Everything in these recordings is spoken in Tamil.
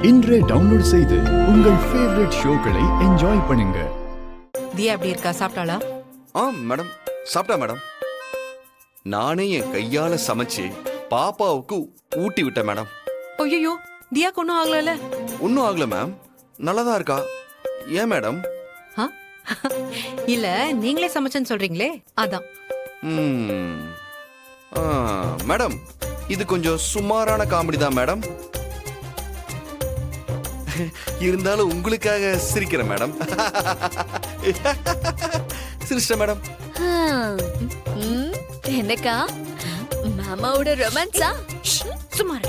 இன்றே டவுன்லோட் செய்து உங்கள் ஃபேவரட் ஷோக்களை என்ஜாய் பண்ணுங்க. தியா எப்படி இருக்கா? சாப்பிட்டாளா? மேடம் சாப்பிட்டா மேடம். நானே என் கையால சமைச்சு பாப்பாவுக்கு ஊட்டி விட்டேன் மேடம். ஐயோ, தியாக்கு ஒன்றும் ஆகல? ஒன்னும் ஆகல மேம், நல்லாதான் இருக்கா. ஏன் மேடம்? இல்ல, நீங்களே சமைச்சேன்னு சொல்றீங்களே அதான். மேடம், இது கொஞ்சம் சுமாரான காமெடி தான் மேடம். இருந்தாலும் உங்களுக்காக சிரிக்கிறேன் மேடம். சிரிச்ச மேடம். என்னக்கா மாமாவோட ரொமான்ஸா? சுமார்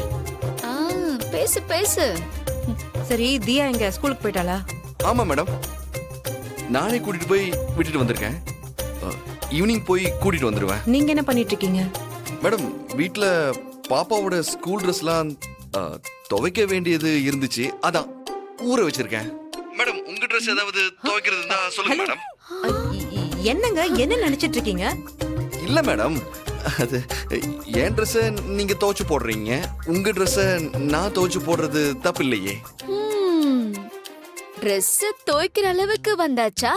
பேசு பேசு. சரி, தியா எங்க ஸ்கூலுக்கு போயிட்டாளா? ஆமா மேடம், நானே கூட்டிட்டு போய் விட்டுட்டு வந்திருக்கேன். ஈவினிங் போய் கூட்டிட்டு வந்துருவேன். நீங்க என்ன பண்ணிட்டு இருக்கீங்க? மேடம், வீட்ல பாப்பாவோட ஸ்கூல் ட்ரெஸ்லாம் துவைக்க வேண்டியது இருந்துச்சு, அதான் ஊற வச்சிருக்கேன். மேடம், உங்க ட்ரெஸ் ஏதாவது துவைக்கிறது இருந்தா சொல்லுங்க மேடம். என்னங்க, என்ன நினைச்சிட்டு இருக்கீங்க? இல்ல மேடம், அது என் ட்ரெஸ் நீங்க துவைச்சு போடுறீங்க, உங்க ட்ரெஸ் நான் துவைச்சு போடுறது தப்பு இல்லையே. ட்ரெஸ் துவைக்கிற அளவுக்கு வந்தாச்சா?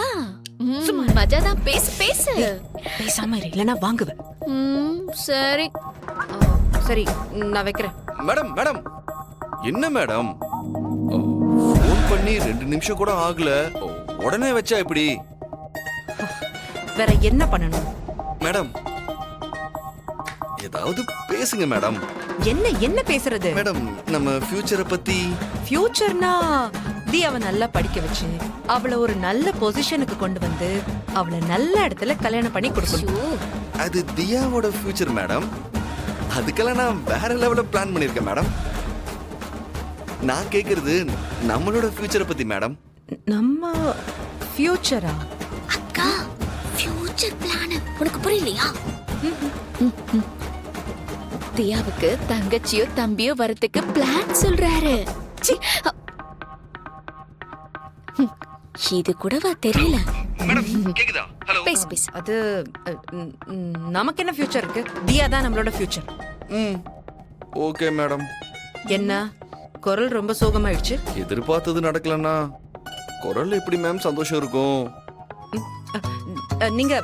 மஜாதான். பேசு பேசு. பேசாம இரு, இல்லனா வாங்குவேன். சரி சரி, நான் வைக்கிறேன். மேடம் மேடம், என்ன மேடம், ஃபோன் பண்ணி 2 நிமிஷம் கூட ஆகல, உடனே வச்சா எப்படி? வேற என்ன பண்ணணும்? மேடம், ஏதாவது பேசுங்க மேடம். என்ன என்ன பேசுறது? மேடம், நம்ம ஃபியூச்சரை பத்தி. ஃபியூச்சர்னா தியாவை நல்லா படிக்க வச்சு அவளை ஒரு நல்ல பொசிஷனுக்கு கொண்டு வந்து அவளை நல்ல இடத்துல கல்யாணம் பண்ணி கொடுக்கணும். அது தியாவோட ஃபியூச்சர் மேடம். அதுக்கெல்லாம் நான் வேற லெவல்ல பிளான் பண்ணிருக்கேன் மேடம். நான் கேக்குறது நம்மளோட ஃபியூச்சரை பத்தி மேடம். நம்ம ஃபியூச்சரா? அக்கா, ஃபியூச்சர் பிளான் உனக்கு புரியலையா? தியாவுக்கு தங்கச்சியோ தம்பியோ வரதுக்கு பிளான் சொல்றாரு. இது கூடவா தெரியல? மேடம், கேக்குதா? ஹலோ, பேசு பேசு. அது நமக்கு என்ன ஃபியூச்சர் இருக்கு? தியா தான் நம்மளோட ஃபியூச்சர். Okay madam. என்ன குரல் ரொம்ப சோகமாயிடுச்சு? எதிர்பார்த்தது நடக்கலன்னா குரல் எப்படி மேம் சந்தோஷம் இருக்கும்? நீங்க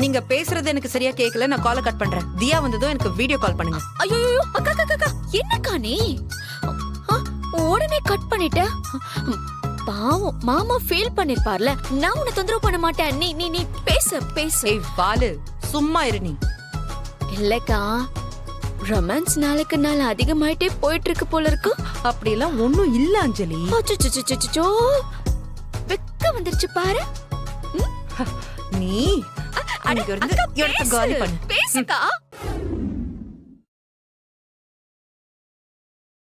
நீங்க பேசுறது எனக்கு சரியா கேட்கல. நான் காலை கட் பண்றேன். தியா வந்ததும் எனக்கு வீடியோ கால் பண்ணுங்க. ஐயோ அக்கா அக்கா அக்கா, என்னக்கா நீ உடனே கட் பண்ணிட்ட? பாவம், மாமா ஃபீல் பண்ணிருப்பார்ல. நான் உன்னை தொந்தரவு பண்ண மாட்டேன். நீ நீ நீ பேசு பேசு. ஏய் பாலு, சும்மா இரு நீ. இல்லக்கா, ரொமான்ஸ் நாளுக்கு நாள் அதிகமாயிட்டே போயிட்டு இருக்கு போல இருக்கு. அப்படியெல்லாம் ஒண்ணும் இல்ல அஞ்சலி. அச்சச்சச்சச்சோ, வெக்க வந்துருச்சு பாரு. நீ அன்னைக்கு இருந்து எடுத்து காலி பண்ணு. பேசுக்கா.